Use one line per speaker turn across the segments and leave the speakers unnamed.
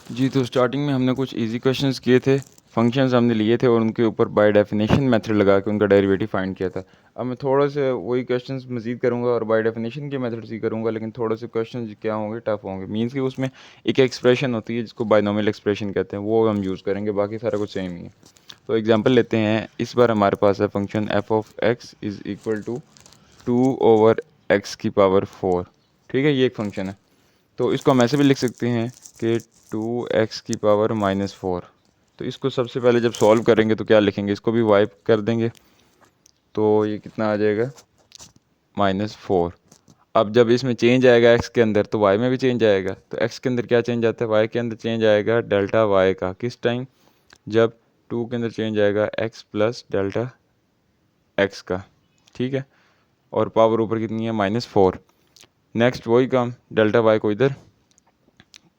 जी, तो स्टार्टिंग में हमने कुछ इजी क्वेश्चंस किए थे, फंक्शंस हमने लिए थे और उनके ऊपर बाय डेफिनेशन मेथड लगा के उनका डेरिवेटिव फाइंड किया था। अब मैं थोड़ा सा वही क्वेश्चंस मज़ीद करूँगा और बाय डेफिनेशन के मेथड से ही करूँगा, लेकिन थोड़े से क्वेश्चंस क्या होंगे, टफ होंगे। मीन्स कि उसमें एक एक्सप्रेशन होती है जिसको बायनोमियल एक्सप्रेशन कहते हैं, वो हम यूज़ करेंगे, बाकी सारा कुछ सेम ही है। तो एग्जाम्पल लेते हैं। इस बार हमारे पास है function f of x is equal to 2/x⁴। ठीक है, ये एक फंक्शन है। तो इसको हम ऐसे भी लिख सकते हैं कि 2x⁻⁴। तो इसको सबसे पहले जब सॉल्व करेंगे तो क्या लिखेंगे, इसको भी वाइप कर देंगे, तो ये कितना आ जाएगा -4। अब जब इसमें चेंज आएगा x के अंदर तो y में भी चेंज आएगा। तो x के अंदर क्या चेंज आता है, y के अंदर चेंज आएगा डेल्टा y का। किस टाइम, जब 2 के अंदर चेंज आएगा x प्लस डेल्टा x का। ठीक है, और पावर ऊपर कितनी है -4। नेक्स्ट वही काम, डेल्टा y को इधर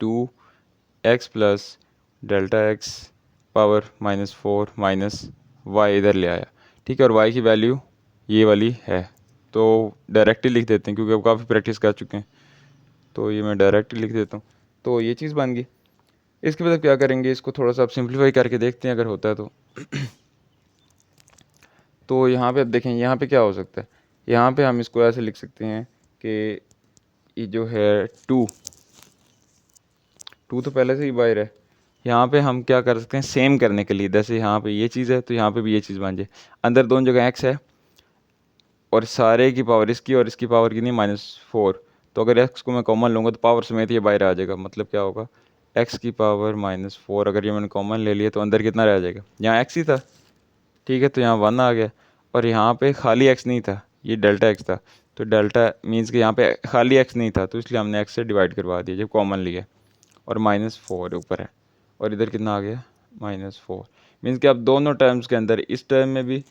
2x plus delta x power -4 minus y इधर ले आया। ठीक है, और y की वैल्यू ये वाली है। तो डायरेक्टली लिख देते हैं क्योंकि अब काफ़ी प्रैक्टिस कर चुके हैं, तो ये मैं डायरेक्टली लिख देता हूँ। तो ये चीज़ बन गई। इसके बाद अब क्या करेंगे, इसको थोड़ा सा अब सिंप्लीफाई करके देखते हैं अगर होता है तो। तो यहाँ पे अब देखें, यहाँ पे क्या हो सकता है। यहाँ पे हम इसको ऐसे लिख सकते हैं कि ये जो है टू तो पहले से ही बाहर है। यहाँ पे हम क्या कर सकते हैं, सेम करने के लिए, जैसे यहाँ पे ये चीज़ है तो यहाँ पे भी ये चीज़ बन जाए। अंदर दोनों जगह x है और सारे की पावर इसकी और इसकी पावर कितनी -4। तो अगर x को मैं कॉमन लूँगा तो पावर समेत ये बाहर आ जाएगा। मतलब क्या होगा, x की पावर -4 अगर ये मैंने कॉमन ले लिया तो अंदर कितना रह जाएगा, यहाँ x ही था। ठीक है, तो यहाँ 1 आ गया और यहाँ पे खाली x नहीं था, ये डेल्टा x था। तो डेल्टा मीन्स कि यहाँ पे खाली x नहीं था, तो इसलिए हमने x से डिवाइड करवा दिया जब कॉमन लिया। और -4 ऊपर है और इधर कितना आ गया -4। मीन्स कि अब दोनों टर्म्स के अंदर इस टर्म में भी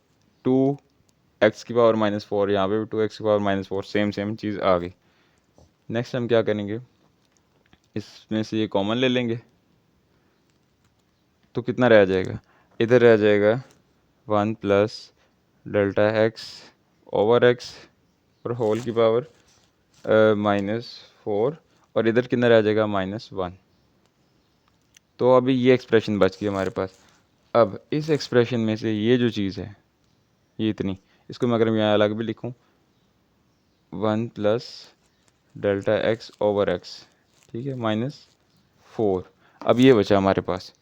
2x⁻⁴, यहाँ पे भी 2x⁻⁴, सेम सेम चीज़ आ गई। नेक्स्ट हम क्या करेंगे, इसमें से ये कॉमन ले लेंगे तो कितना रह जाएगा, इधर रह जाएगा 1 प्लस डेल्टा x/x और होल की पावर -4 और इधर कितना रह जाएगा -1। तो अभी ये एक्सप्रेशन बच गई हमारे पास। अब इस एक्सप्रेशन में से ये जो चीज़ है, ये इतनी, इसको मैं अगर मैं अलग भी लिखूं 1 प्लस डेल्टा x/x, ठीक है, -4। अब ये बचा हमारे पास।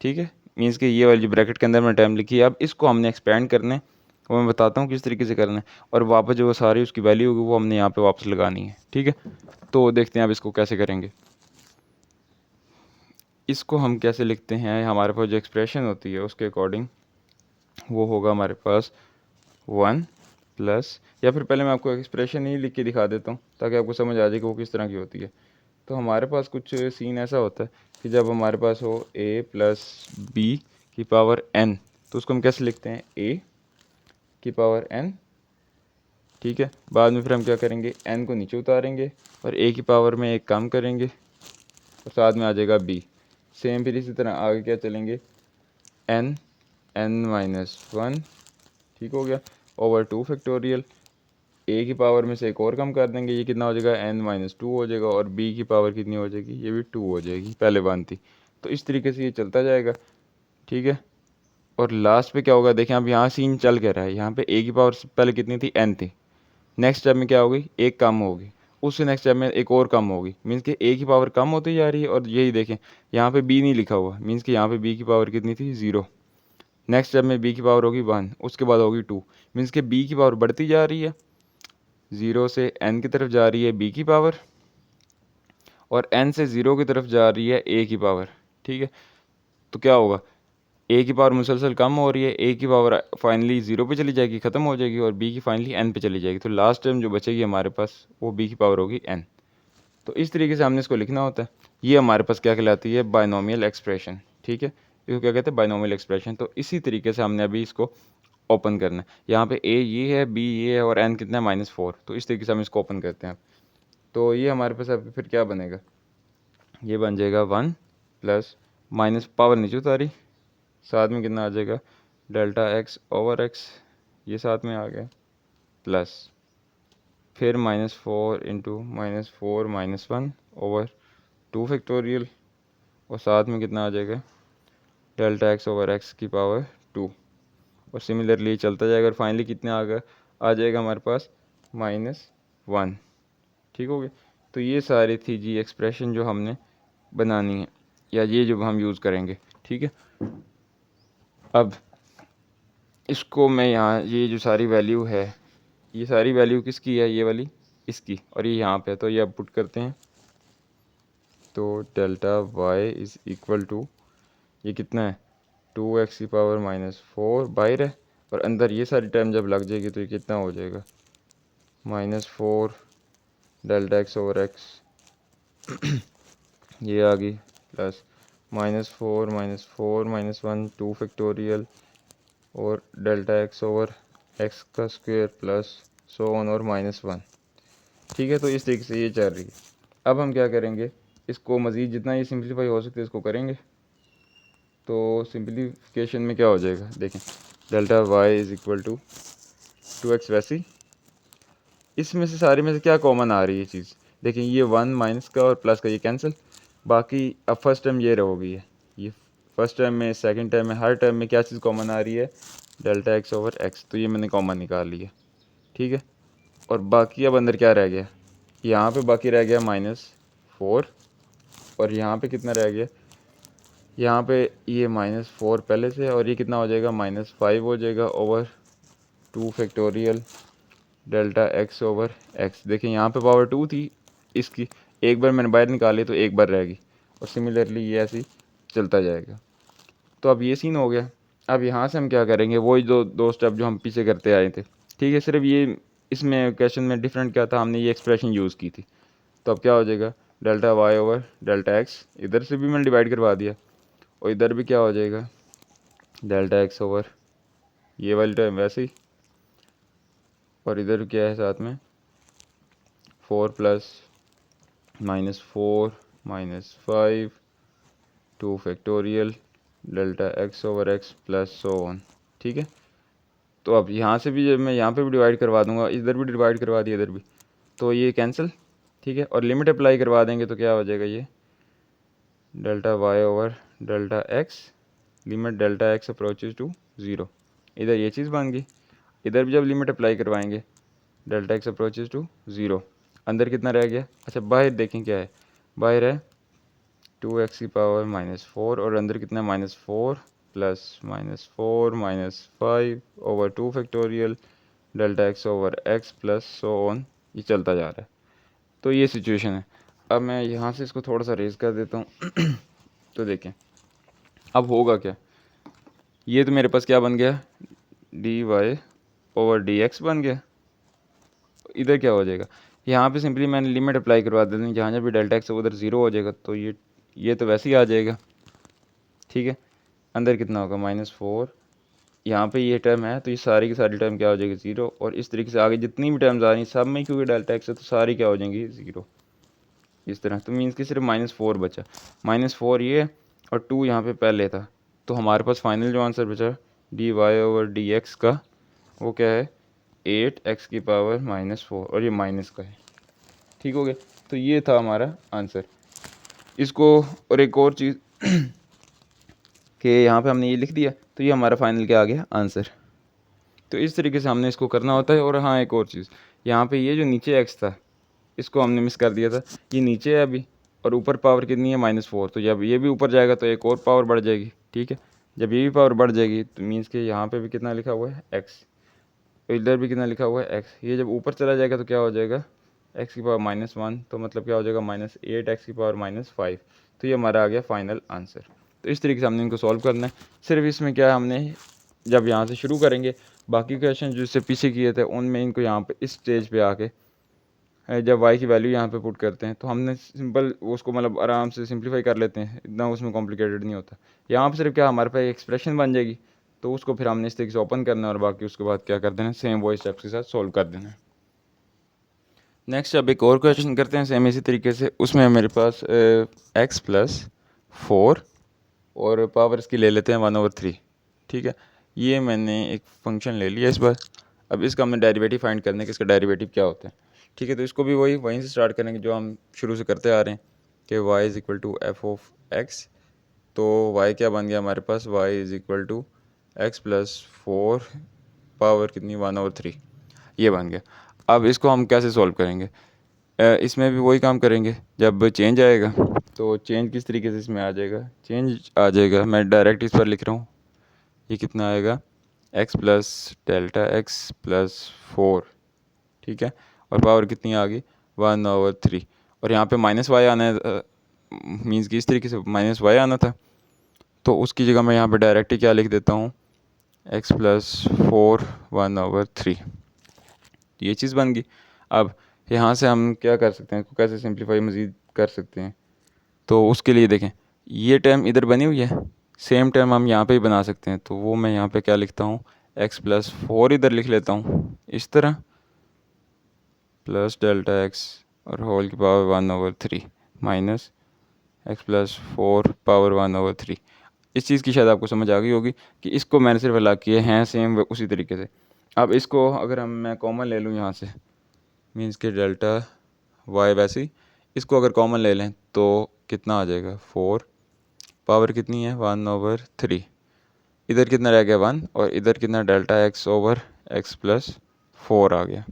ठीक है, मीन्स कि ये वाली जो ब्रैकेट के अंदर मैंने टाइम लिखी है, अब इसको हमने एक्सपेंड करना है। वो मैं बताता हूँ किस तरीके से करना है, और वापस जो सारी उसकी वैल्यू होगी वो हमने यहाँ पे वापस लगानी है। ठीक है, तो देखते हैं अब इसको कैसे करेंगे। इसको हम कैसे लिखते हैं, हमारे पास जो एक्सप्रेशन होती है उसके अकॉर्डिंग वो होगा हमारे पास 1 प्लस, या फिर पहले मैं आपको एक्सप्रेशन ही लिख के दिखा देता हूँ ताकि आपको समझ आ जाए कि वो किस तरह की होती है। तो हमारे पास कुछ सीन ऐसा होता है कि जब हमारे पास हो a प्लस बी की पावर n, तो उसको हम कैसे लिखते हैं, a की पावर n। ठीक है, बाद में फिर हम क्या करेंगे, n को नीचे उतारेंगे और a की पावर में एक कम करेंगे और साथ में आ जाएगा b। सेम फिर इसी तरह आगे क्या चलेंगे, n-1, ठीक हो गया, ओवर 2 फैक्टोरियल। ए की पावर में से एक और कम कर देंगे, ये कितना हो जाएगा n-2 हो जाएगा, और b की पावर कितनी हो जाएगी, ये भी 2 हो जाएगी, पहले 1 थी। तो इस तरीके से ये चलता जाएगा। ठीक है, और लास्ट पे क्या होगा, देखें अब यहाँ सीन चल के रहा है, यहाँ पे a की पावर पहले कितनी थी, n थी। नेक्स्ट स्टेप में क्या होगी, एक कम होगी, उससे नेक्स्ट स्टेप में एक और कम होगी। मीन्स कि a की पावर कम होती जा रही है, और यही देखें यहाँ पे b नहीं लिखा हुआ, मीन्स कि यहाँ पे b की पावर कितनी थी, 0। नेक्स्ट स्टेप में b की पावर होगी 1, उसके बाद होगी 2। मीन्स कि b की पावर बढ़ती जा रही है, 0 से n की तरफ जा रही है b की पावर, और n से 0 की तरफ जा रही है a की पावर। ठीक है, तो क्या होगा, a की पावर मुसलसल कम हो रही है, a की पावर फाइनली 0 पे चली जाएगी, ख़त्म हो जाएगी, और b की फाइनली n पे चली जाएगी। तो लास्ट टर्म जो बचेगी हमारे पास वो b की पावर होगी n। तो इस तरीके से हमने इसको लिखना होता है। ये हमारे पास क्या कहलाती है, बायनोमियल एक्सप्रेशन। ठीक है, इसको क्या कहते हैं, बायनोमियल एक्सप्रेशन। तो इसी तरीके से हमने अभी इसको ओपन करना है। यहाँ पे a ये है, b ये है, और n कितना है, -4। तो इस तरीके से हम इसको ओपन करते हैं। तो ये हमारे पास अब फिर क्या बनेगा, ये बन जाएगा 1 प्लस माइनस पावर नीचे उतारी, साथ में कितना आ जाएगा, डेल्टा x/x, ये साथ में आ गया, प्लस फिर -4 इंटू -4 -1 ओवर 2 फैक्टोरियल, और साथ में कितना आ जाएगा डेल्टा एक्स ओवर एक्स की पावर 2, और सिमिलरली चलता जाएगा और फाइनली कितना आ जाएगा हमारे पास -1। ठीक हो गया। तो ये सारी थी जी एक्सप्रेशन जो हमने बनानी है, या ये जो हम यूज़ करेंगे। ठीक है, अब इसको मैं यहाँ ये जो सारी वैल्यू है, ये सारी वैल्यू किसकी है, ये वाली इसकी, और ये यहाँ पे है, तो ये अब पुट करते हैं। तो delta y is equal to, ये कितना है 2x की पावर -4 बाहर है, और अंदर ये सारी टर्म जब लग जाएगी तो ये कितना हो जाएगा -4 डेल्टा एक्स ओवर एक्स ये आ गई, प्लस -4 -1 2 फैक्टोरियल और डेल्टा एक्स ओवर एक्स का स्क्वायर प्लस सो ऑन और -1। ठीक है, तो इस तरीके से ये चल रही है। अब हम क्या करेंगे, इसको मज़ीद जितना ये सिंप्लीफाई हो सकता है इसको करेंगे। तो सिंप्लीफिकेशन में क्या हो जाएगा, देखें delta y is equal to 2x, वैसे ही इसमें से सारे में से क्या कॉमन आ रही है चीज़, देखें ये 1 माइनस का और प्लस का ये कैंसिल, बाकी अब फर्स्ट टर्म ये रहोगी है, ये फर्स्ट टर्म में सेकंड टर्म में हर टर्म में क्या चीज़ कॉमन आ रही है डेल्टा एक्स ओवर एक्स, तो ये मैंने कॉमन निकाल लिया। ठीक है, और बाकी अब अंदर क्या रह गया, यहाँ पे बाकी रह गया -4, और यहाँ पे कितना रह गया, यहाँ पे ये -4 पहले से, और ये कितना हो जाएगा -5 हो जाएगा over 2 factorial delta x over x. देखिए यहाँ पे पावर 2 थी इसकी, एक बार मैंने बाहर निकाली तो एक बार रहेगी, और सिमिलरली ये ऐसे ही चलता जाएगा। तो अब ये सीन हो गया। अब यहाँ से हम क्या करेंगे, वही दो स्टेप जो हम पीछे करते आए थे। ठीक है, सिर्फ ये इसमें क्वेश्चन में डिफरेंट क्या था, हमने ये एक्सप्रेशन यूज़ की थी। तो अब क्या हो जाएगा delta y over delta x, इधर से भी मैंने डिवाइड करवा दिया, और इधर भी क्या हो जाएगा डेल्टा एक्स ओवर ये वाली टर्म वैसे ही, और इधर क्या है साथ में 4 plus -4 -5 2 factorial delta x over x plus so on. ठीक है, तो अब यहाँ से भी जब मैं यहाँ पे भी डिवाइड करवा दूंगा, इधर भी डिवाइड करवा दिया इधर भी, तो ये कैंसिल। ठीक है, और लिमिट अप्लाई करवा देंगे तो क्या हो जाएगा ये delta y over delta x limit delta x approaches to 0, इधर ये चीज़ बन गई। इधर भी जब लिमिट अप्लाई करवाएंगे डेल्टा एक्स अप्रोचेज टू 0, अंदर कितना रह गया, अच्छा बाहर देखें क्या है, बाहर है 2x की पावर -4, और अंदर कितना -4 plus -4 -5 over 2 factorial delta x over x plus so on, ये चलता जा रहा है। तो ये सिचुएशन है। अब मैं यहाँ से इसको थोड़ा सा रेज कर देता हूँ तो देखें अब होगा क्या, ये तो मेरे पास क्या बन गया d y over d x बन गया। इधर क्या हो जाएगा, यहाँ पे सिंपली मैंने लिमिट अप्लाई करवा देता हूँ, जहाँ जहाँ भी डेल्टा एक्स उधर 0 हो जाएगा, तो ये तो वैसे ही आ जाएगा। ठीक है, अंदर कितना होगा -4, यहाँ पे ये टर्म है तो ये सारी की सारी टर्म क्या हो जाएगी 0, और इस तरीके से आगे जितनी भी टर्म्स आ रही हैं सब में क्योंकि डेल्टा एक्स है तो सारी क्या हो जाएंगी 0 इस तरह। तो मीन्स कि सिर्फ -4 बचा, -4 ये और 2 यहाँ पे पहले था, तो हमारे पास फाइनल जो आंसर बचा d y over d x का वो क्या है 8x की पावर -4, और ये माइनस का है। ठीक हो गया, तो ये था हमारा आंसर। इसको और एक और चीज़ कि यहाँ पे हमने ये लिख दिया तो ये हमारा फाइनल क्या आ गया आंसर। तो इस तरीके से हमने इसको करना होता है। और हाँ एक और चीज़, यहाँ पे ये जो नीचे x था इसको हमने मिस कर दिया था, ये नीचे है अभी और ऊपर पावर कितनी है -4, तो जब ये भी ऊपर जाएगा तो एक और पावर बढ़ जाएगी। ठीक है, जब ये भी पावर बढ़ जाएगी तो मीन्स कि यहाँ पे भी कितना लिखा हुआ है x, इधर भी कितना लिखा हुआ है x, ये जब ऊपर चला जाएगा तो क्या हो जाएगा x की पावर -1, तो मतलब क्या हो जाएगा -8x की पावर -5। तो ये हमारा आ गया फाइनल आंसर। तो इस तरीके से हमने इनको सॉल्व करना है। सिर्फ इसमें क्या हमने जब यहाँ से शुरू करेंगे बाकी क्वेश्चन जो इससे पीछे किए थे उनमें इनको यहाँ पे इस स्टेज पे आके जब y की वैल्यू यहाँ पे पुट करते हैं तो हमने सिंपल उसको मतलब आराम से सिंप्लीफाई कर लेते हैं, इतना उसमें कॉम्प्लिकेटेड नहीं होता। यहाँ पर सिर्फ क्या हमारे पास एक्सप्रेशन बन जाएगी तो उसको फिर हमने इस तरीके से ओपन करना है और बाकी उसके बाद क्या कर देना सेम वही स्टेप्स के साथ सॉल्व कर देना है। नेक्स्ट अब एक और क्वेश्चन करते हैं सेम इसी तरीके से। उसमें मेरे पास x प्लस 4 और पावर इसकी ले लेते हैं 1/3। ठीक है, ये मैंने एक फंक्शन ले लिया इस बार। अब इसका हमने डेरिवेटिव फाइंड करने कि इसका डेरिवेटिव क्या होता है। ठीक है, तो इसको भी वहीं से स्टार्ट करेंगे जो हम शुरू से करते आ रहे हैं कि y is equal to f of x तो y क्या बन गया हमारे पास, y is equal to x plus 4 power कितनी 1/3, ये बन गया। अब इसको हम कैसे सॉल्व करेंगे, इसमें भी वही काम करेंगे। जब चेंज आएगा तो चेंज किस तरीके से इसमें आ जाएगा, चेंज आ जाएगा, मैं डायरेक्ट इस पर लिख रहा हूँ, ये कितना आएगा x plus delta x plus 4, ठीक है, और पावर कितनी आ गई 1/3, और यहाँ पे माइनस वाई आना है, मीन्स कि इस तरीके से माइनस वाई आना था, तो उसकी जगह मैं यहाँ पे डायरेक्ट ही क्या लिख देता हूँ x प्लस 4 1/3, ये चीज़ बन गई। अब यहाँ से हम क्या कर सकते हैं, इसको कैसे सिंप्लीफाई मज़ीद कर सकते हैं, तो उसके लिए देखें ये टर्म इधर बनी हुई है, सेम टर्म हम यहाँ पे ही बना सकते हैं, तो वो मैं यहाँ पे क्या लिखता हूँ x प्लस 4 इधर लिख लेता हूँ इस तरह, प्लस डेल्टा एक्स और होल की power 1/3 minus x plus 4 power 1/3। इस चीज़ की शायद आपको समझ आ गई होगी कि इसको मैंने सिर्फ अलग किए हैं सेम उसी तरीके से। अब इसको अगर मैं कॉमन ले लूँ यहाँ से, मीन्स के डेल्टा y वैसे ही इसको अगर कॉमन ले लें तो कितना आ जाएगा 4 पावर कितनी है 1/3, इधर कितना रह गया 1, और इधर कितना delta x over x plus 4 आ गया,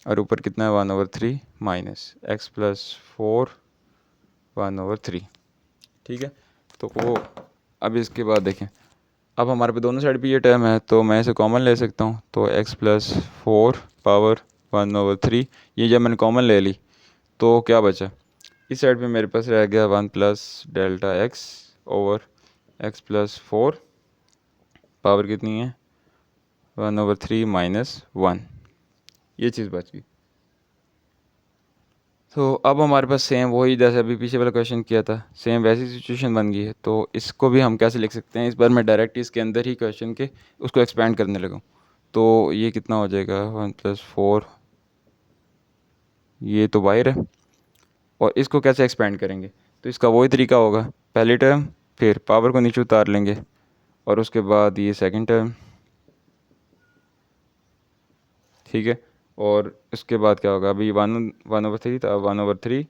और ऊपर कितना है 1/3 माइनस x प्लस 4 1/3, ठीक है। तो वो अब इसके बाद देखें, अब हमारे पे दोनों साइड पे ये टर्म है तो मैं इसे कॉमन ले सकता हूँ, तो x प्लस 4 पावर 1/3, ये जब मैंने कॉमन ले ली तो क्या बचा, इस साइड पे मेरे पास रह गया 1 plus delta x over x plus 4 power कितनी है 1/3 माइनस 1, ये चीज़ बच गई। तो अब हमारे पास सेम वही जैसे अभी पीछे वाला क्वेश्चन किया था, सेम वैसी सिचुएशन बन गई है, तो इसको भी हम कैसे लिख सकते हैं, इस बार मैं डायरेक्ट इसके अंदर ही क्वेश्चन के उसको एक्सपेंड करने लगा। तो ये कितना हो जाएगा 1 प्लस 4, ये तो बाहर है, और इसको कैसे एक्सपेंड करेंगे, तो इसका वही तरीका होगा, पहली टर्म फिर पावर को नीचे उतार लेंगे, और उसके बाद ये सेकंड टर्म, ठीक है, और उसके बाद क्या होगा, अभी 1/3 था, 1/3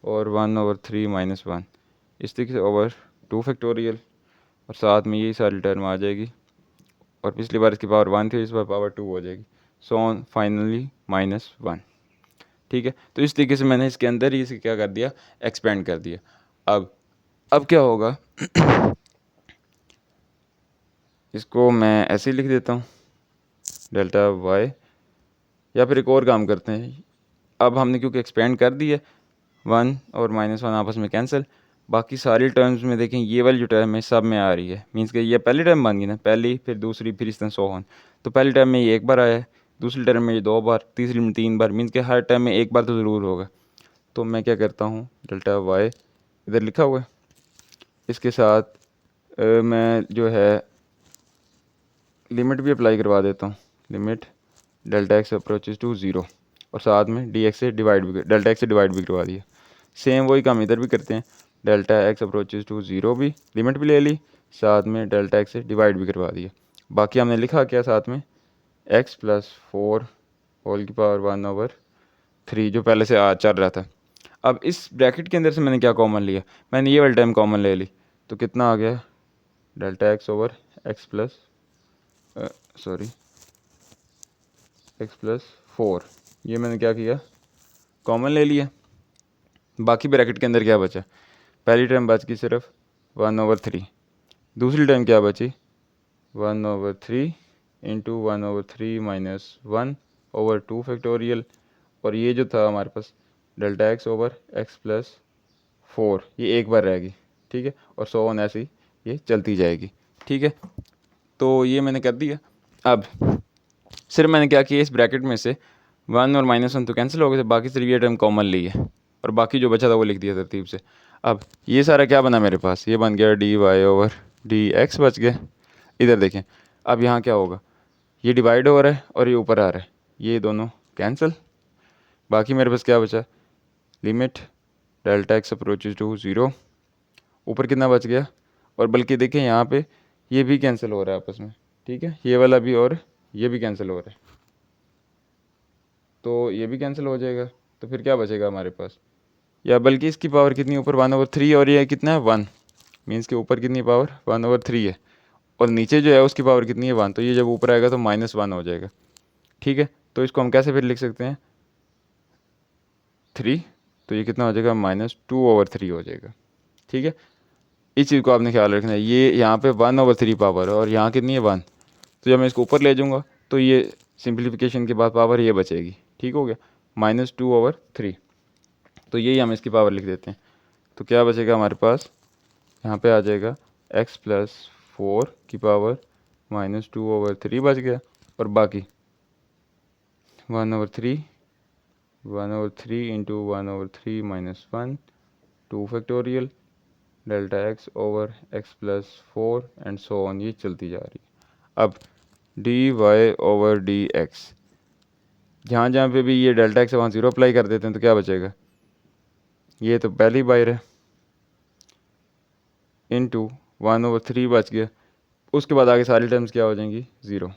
और 1/3 माइनस 1, इस तरीके से ओवर 2 फैक्टोरियल, और साथ में यही सारी टर्म आ जाएगी, और पिछली बार इसकी पावर 1 थी, इस बार पावर 2 हो जाएगी, सो ऑन फाइनली माइनस 1, ठीक है। तो इस तरीके से मैंने इसके अंदर ही इसे क्या कर दिया, एक्सपेंड कर दिया। अब क्या होगा इसको मैं ऐसे ही लिख देता हूँ डेल्टा वाई, या फिर एक और काम करते हैं, अब हमने क्योंकि एक्सपेंड कर दिया 1 और माइनस 1 आपस में कैंसिल, बाकी सारी टर्म्स में देखें ये वाली जो टर्म है सब में आ रही है, मीन्स कि ये पहली टर्म बन गई ना, पहली फिर दूसरी फिर इस तरह सो ऑन, तो पहली टर्म में ये एक बार आया है, दूसरी टर्म में ये 2 बार, तीसरी में 3 बार, मीन्स कि हर टर्म में एक बार तो ज़रूर होगा। तो मैं क्या करता हूँ डेल्टा वाई इधर लिखा हुआ है, इसके साथ मैं जो है लिमिट भी अप्लाई करवा देता हूँ, limit delta x approaches to 0, और साथ में डी एक्स से डिवाइड भी, डेल्टा एक्स से डिवाइड भी करवा दिया। सेम वही काम इधर भी करते हैं, डेल्टा एक्स अप्रोचेज टू 0 भी लिमिट भी ले ली, साथ में डेल्टा एक्स से डिवाइड भी करवा दिया। बाकी हमने लिखा क्या साथ में x प्लस 4 होल की पावर 1/3 जो पहले से चल रहा था। अब इस ब्रैकेट के अंदर से मैंने क्या कॉमन लिया, मैंने ये वाली टर्म कॉमन ले ली, तो कितना आ गया delta x over x plus x plus 4, ये मैंने क्या किया कॉमन ले लिया। बाकी ब्रैकेट के अंदर क्या बचा, पहली टर्म बच गई सिर्फ 1/3, दूसरी टर्म क्या बची 1/3 इंटू 1/3 माइनस 1 ओवर 2 फैक्टोरियल, और ये जो था हमारे पास delta x over x plus 4, ये एक बार रहेगी, ठीक है, और सो ऑन ऐसे ही ये चलती जाएगी, ठीक है। तो ये मैंने कर दिया। अब सिर्फ मैंने क्या किया, इस ब्रैकेट में से 1 और माइनस 1 तो कैंसिल हो गए थे, बाकी सिर्फ ये टर्म कॉमन ली है, और बाकी जो बचा था वो लिख दिया तरतीब से। अब ये सारा क्या बना मेरे पास, ये बन गया d y over d x बच गया। इधर देखें, अब यहाँ क्या होगा, ये डिवाइड हो रहा है और ये ऊपर आ रहा है, ये दोनों कैंसिल, बाकी मेरे पास क्या बचा limit delta x approaches to 0, ऊपर कितना बच गया, और बल्कि देखें यहाँ पे ये भी कैंसिल हो रहा है आपस में, ठीक है, ये वाला भी और ये भी कैंसिल हो रहा है, तो ये भी कैंसिल हो जाएगा, तो फिर क्या बचेगा हमारे पास, या बल्कि इसकी पावर कितनी ऊपर 1/3, और ये कितना है 1, मीन्स के ऊपर कितनी पावर 1/3 है और नीचे जो है उसकी पावर कितनी है 1, तो ये जब ऊपर आएगा तो -1 हो जाएगा। ठीक है, तो इसको हम कैसे फिर लिख सकते हैं 3, तो ये कितना हो जाएगा -2/3 हो जाएगा। ठीक है, इस चीज़ को आपने ख्याल रखना है, ये यहाँ पे 1/3 पावर है और यहाँ कितनी है 1, तो जब मैं इसको ऊपर ले जाऊँगा तो ये सिंप्लीफिकेशन के बाद पावर ये बचेगी। ठीक हो गया, -2/3, तो यही हम इसकी पावर लिख देते हैं। तो क्या बचेगा हमारे पास, यहाँ पे आ जाएगा x+4 की पावर -2/3 बच गया, और बाकी 1/3 into 1/3 -1 2 factorial delta x/x+4 and so on, ये चलती जा रही है। अब dy/dx, जहाँ जहाँ पे भी ये डेल्टा x है वहाँ 0 अप्लाई कर देते हैं, तो क्या बचेगा, ये तो पहली बार है, इंटू 1/3 बच गया, उसके बाद आगे सारी टर्म्स क्या हो जाएंगी 0।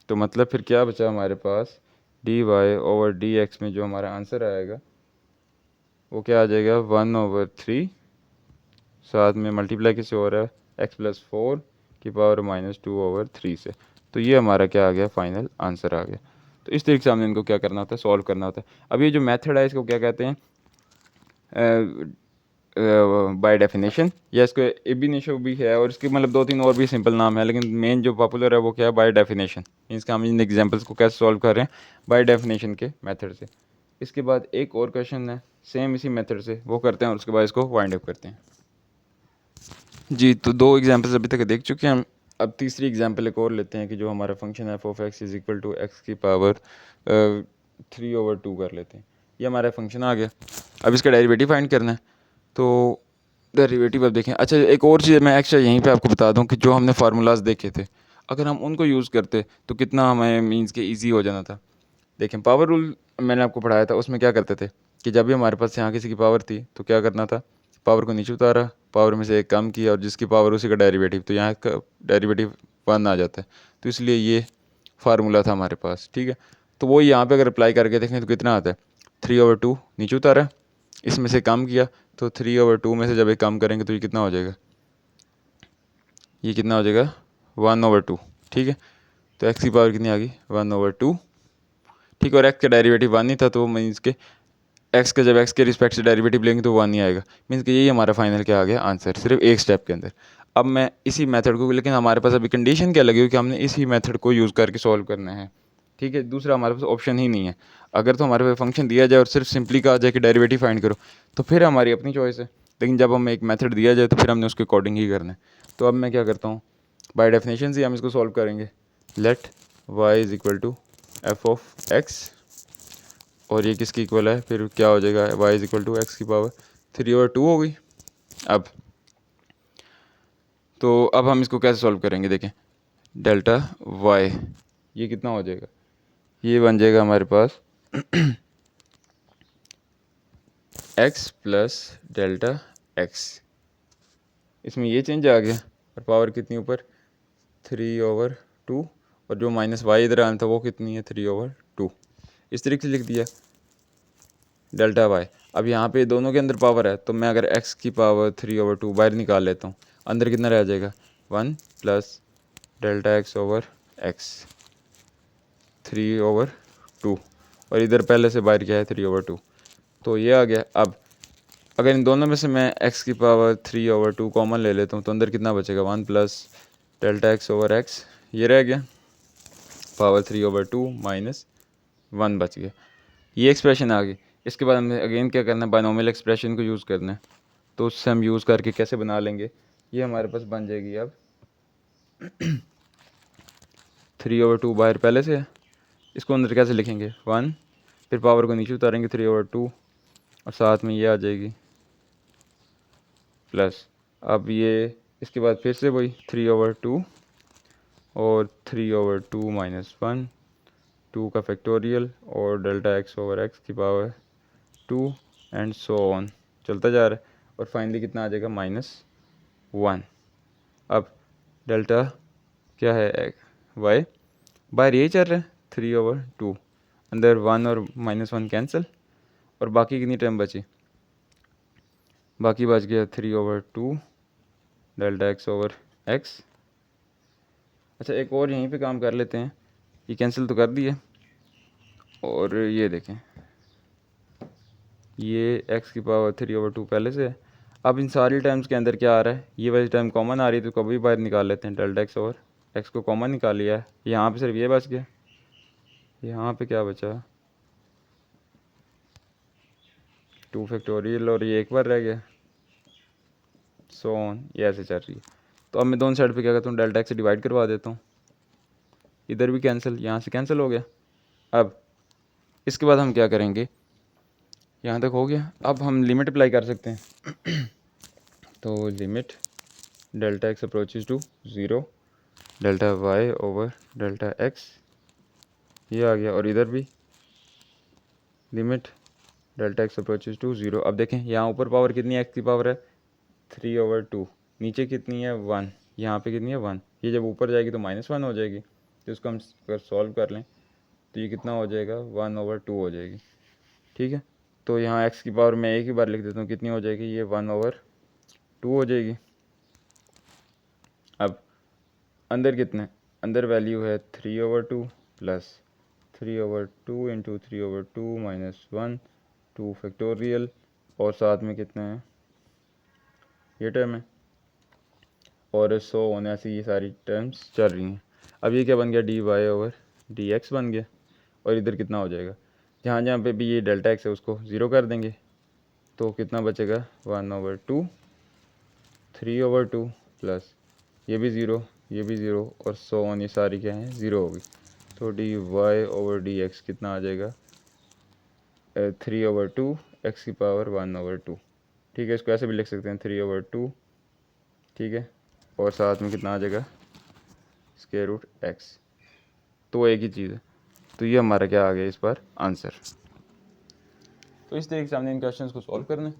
तो मतलब फिर क्या बचा हमारे पास, dy/dx में जो हमारा आंसर आएगा वो क्या आ जाएगा 1/3, साथ में मल्टीप्लाई किससे हो रहा है x+4 की पावर -2/3 से। तो ये हमारा क्या आ गया, फाइनल आंसर आ गया। तो इस तरीके से हमने इनको क्या करना होता है, सॉल्व करना होता है। अब ये जो मेथड है इसको क्या कहते हैं, बाय डेफिनेशन, या इसको एब इनिशियो भी है, और इसके मतलब 2-3 और भी सिंपल नाम है, लेकिन मेन जो पॉपुलर है वो क्या है, बाय डेफिनेशन। मीन्स का हम इन एग्जांपल्स को कैसे सॉल्व कर रहे हैं, बाय डेफिनेशन के मेथड से। इसके बाद एक और क्वेश्चन है सेम इसी मेथड से, वो करते हैं और उसके बाद इसको वाइंड अप करते हैं। जी, तो 2 एग्जांपल्स अभी तक देख चुके हैं हम। अब तीसरी एग्जांपल एक और लेते हैं कि जो हमारा फंक्शन है f(x) = x की पावर 3/2 कर लेते हैं। ये हमारा फंक्शन आ गया, अब इसका डेरिवेटिव फाइंड करना है। तो डेरिवेटिव अब देखें, अच्छा एक और चीज़ मैं एक्स्ट्रा यहीं पे आपको बता दूं कि जो हमने फार्मूलाज देखे थे, अगर हम उनको यूज़ करते तो कितना हमें मीन्स के ईजी हो जाना था। देखें, पावर रूल मैंने आपको पढ़ाया था, उसमें क्या करते थे कि जब भी हमारे पास यहाँ किसी की पावर थी तो क्या करना था, पावर को नीचे उतारा, पावर में से एक कम किया और जिसकी पावर उसी का डेरिवेटिव, तो यहाँ का डेरिवेटिव 1 आ जाता है। तो इसलिए ये फार्मूला था हमारे पास। ठीक है, तो वो यहाँ पे अगर अप्लाई करके देखें तो कितना आता है, 3/2 नीचे उतारा, इसमें से कम किया, तो 3/2 में से जब एक कम करेंगे तो ये कितना हो जाएगा, ये कितना हो जाएगा 1/2। ठीक है, तो x की पावर कितनी आ गई 1/2। ठीक है, और x का डेरिवेटिव 1 ही था, तो मीन्स के x का जब x के रिस्पेक्ट से डेरिवेटिव लेंगे तो 1 ही आएगा। मीन्स कि यही हमारा फाइनल क्या आ गया आंसर, सिर्फ एक स्टेप के अंदर। अब मैं इसी मेथड को, लेकिन हमारे पास अभी कंडीशन क्या लगी हुई कि हमने इसी मेथड को यूज़ करके सॉल्व करना है। ठीक है, दूसरा हमारे पास ऑप्शन ही नहीं है। अगर तो हमारे पास फंक्शन दिया जाए और सिर्फ सिंपली कहा जाए कि डेरिवेटिव फाइंड करो, तो फिर हमारी अपनी चॉइस है, लेकिन जब हमें एक मेथड दिया जाए तो फिर हमने उसके अकॉर्डिंग ही करना है। तो अब मैं क्या करता हूँ, बाय डेफिनेशन से हम इसको सॉल्व करेंगे। लेट y = f(x), और ये किसकी इक्वल है, फिर क्या हो जाएगा y = x की पावर 3/2 हो गई। अब हम इसको कैसे सॉल्व करेंगे, देखें डेल्टा y, ये कितना हो जाएगा, ये बन जाएगा हमारे पास x + डेल्टा x, इसमें ये चेंज आ गया और पावर कितनी ऊपर 3/2, और जो -y इधर आना था वो कितनी है 3/2। इस तरीके से लिख दिया डेल्टा y। अब यहाँ पे दोनों के अंदर पावर है, तो मैं अगर x की पावर 3/2 बाहर निकाल लेता हूँ, अंदर कितना रह जाएगा 1 + डेल्टा x/x 3/2, और इधर पहले से बाहर क्या है 3/2, तो ये आ गया। अब अगर इन दोनों में से मैं x की पावर 3/2 कॉमन ले लेता हूँ तो अंदर कितना बचेगा 1 + डेल्टा x/x, ये रह गया, पावर 3/2 - 1 बच गया, ये एक्सप्रेशन आ गई। इसके बाद हमें अगेन क्या करना है, बायनोमियल एक्सप्रेशन को यूज़ करना है। तो उससे हम यूज़ करके कैसे बना लेंगे, ये हमारे पास बन जाएगी अब 3/2 बाहर पहले से है, इसको अंदर कैसे लिखेंगे 1, फिर पावर को नीचे उतारेंगे 3/2, और साथ में ये आ जाएगी प्लस। अब ये इसके बाद फिर से वही 3/2 और 3/2 - 1, 2 का फैक्टोरियल और डेल्टा x/x की पावर 2 एंड सो ऑन, चलता जा रहा है, और फाइनली कितना आ जाएगा -1। अब डेल्टा क्या है y, बाहर यही चल रहा है 3/2, अंदर 1 और -1 कैंसिल, और बाकी कितनी टर्म बची बाकी बच गया 3/2 डेल्टा एक्स ओवर एक्स। अच्छा एक और यहीं पे काम कर लेते हैं, ये कैंसिल तो कर दिए, और ये देखें ये x की पावर 3/2 पहले से है। अब इन सारी टाइम्स के अंदर क्या आ रहा है, ये वाली टाइम कॉमन आ रही है तो कभी बाहर निकाल लेते हैं, डेल्टा एक्स ओवर एक्स को कॉमन निकाल लिया है, यहाँ पे सिर्फ ये बच गया, यहाँ पे क्या बचा 2 फैक्टोरियल और ये एक बार रह गया, सो ऑन, ये ऐसे चल रही है। तो अब मैं दोनों साइड पे क्या करता हूँ, डेल्टा एक्स से डिवाइड करवा देता हूँ, इधर भी कैंसिल, यहाँ से कैंसिल हो गया। अब इसके बाद हम क्या करेंगे, यहाँ तक हो गया, अब हम लिमिट अप्लाई कर सकते हैं तो limit delta x approaches to 0 delta y over delta x, ये आ गया, और इधर भी limit delta x approaches to 0। अब देखें यहाँ ऊपर पावर कितनी है, एक्स की पावर है 3/2, नीचे कितनी है 1, यहाँ पे कितनी है 1, ये जब ऊपर जाएगी तो -1 हो जाएगी, तो इसको हम अगर सॉल्व कर लें तो ये कितना हो जाएगा 1/2 हो जाएगी। ठीक है, तो यहाँ एक्स की पावर मैं एक ही बार लिख देता हूँ, कितनी हो जाएगी, ये 1/2 हो जाएगी। अब अंदर कितने, अंदर वैल्यू है 3/2 प्लस 3/2 इंटू 3/2 -1 2 फैक्टोरियल, और साथ में कितने हैं ये टर्म है, और 100 होने से ये सारी टर्म्स चल रही हैं। अब ये क्या बन गया, dy/dx बन गया, और इधर कितना हो जाएगा, जहाँ जहाँ पे भी ये डेल्टा एक्स है उसको 0 कर देंगे, तो कितना बचेगा 1/2 3/2 प्लस ये भी 0 ये भी 0 और 100 ऑन, ये सारी क्या हैं 0 होगी, तो dy/dx कितना आ जाएगा 3/2 एक्स की पावर 1/2। ठीक है, इसको ऐसे भी लिख सकते हैं 3/2, ठीक है, और साथ में कितना आ जाएगा स्क्वायर रूट एक्स, तो एक ही चीज़ है। तो ये हमारा क्या आ गया इस पर आंसर। तो इस तरीके से हमने इन क्वेश्चंस को सॉल्व करना है।